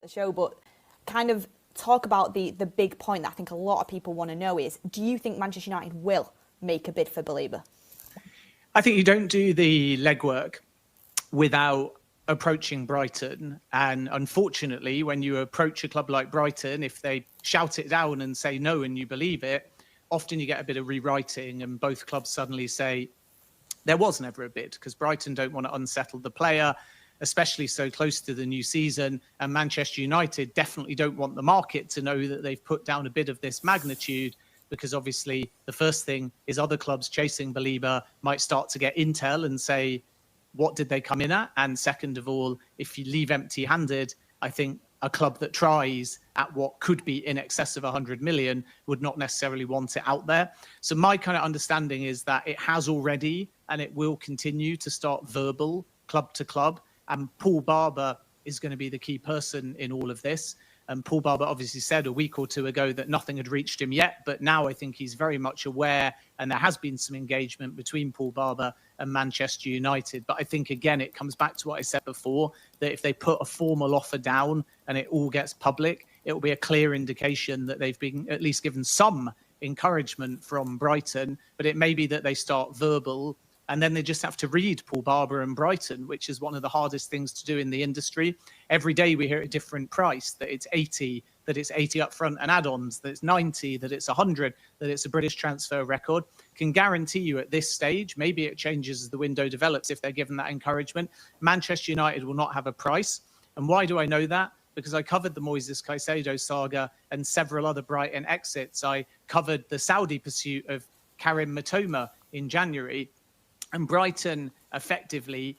the show, but kind of talk about the big point that I think a lot of people want to know is, do you think Manchester United will make a bid for Baleba? I think you don't do the legwork without approaching Brighton. And unfortunately, when you approach a club like Brighton, if they shout it down and say no and you believe it, often you get a bit of rewriting and both clubs suddenly say there was never a bid, because Brighton don't want to unsettle the player, especially so close to the new season. And Manchester United definitely don't want the market to know that they've put down a bid of this magnitude, because obviously the first thing is other clubs chasing Baleba might start to get intel and say, what did they come in at? And second of all, if you leave empty-handed, I think a club that tries at what could be in excess of 100 million would not necessarily want it out there. So my kind of understanding is that it has already, and it will continue to start verbal club to club. And Paul Barber is going to be the key person in all of this. And Paul Barber obviously said a week or two ago that nothing had reached him yet, but now I think he's very much aware, and there has been some engagement between Paul Barber and Manchester United. But I think, again, it comes back to what I said before, that if they put a formal offer down and it all gets public, it will be a clear indication that they've been at least given some encouragement from Brighton. But it may be that they start verbal, and then they just have to read Paul Barber and Brighton, which is one of the hardest things to do in the industry. Every day we hear a different price, that it's 80, that it's 80 up front and add-ons, that it's 90, that it's 100, that it's a British transfer record. Can guarantee you at this stage, maybe it changes as the window develops if they're given that encouragement, Manchester United will not have a price. And why do I know that? Because I covered the Moises Caicedo saga and several other Brighton exits. I covered the Saudi pursuit of Karim Matoma in January. And Brighton effectively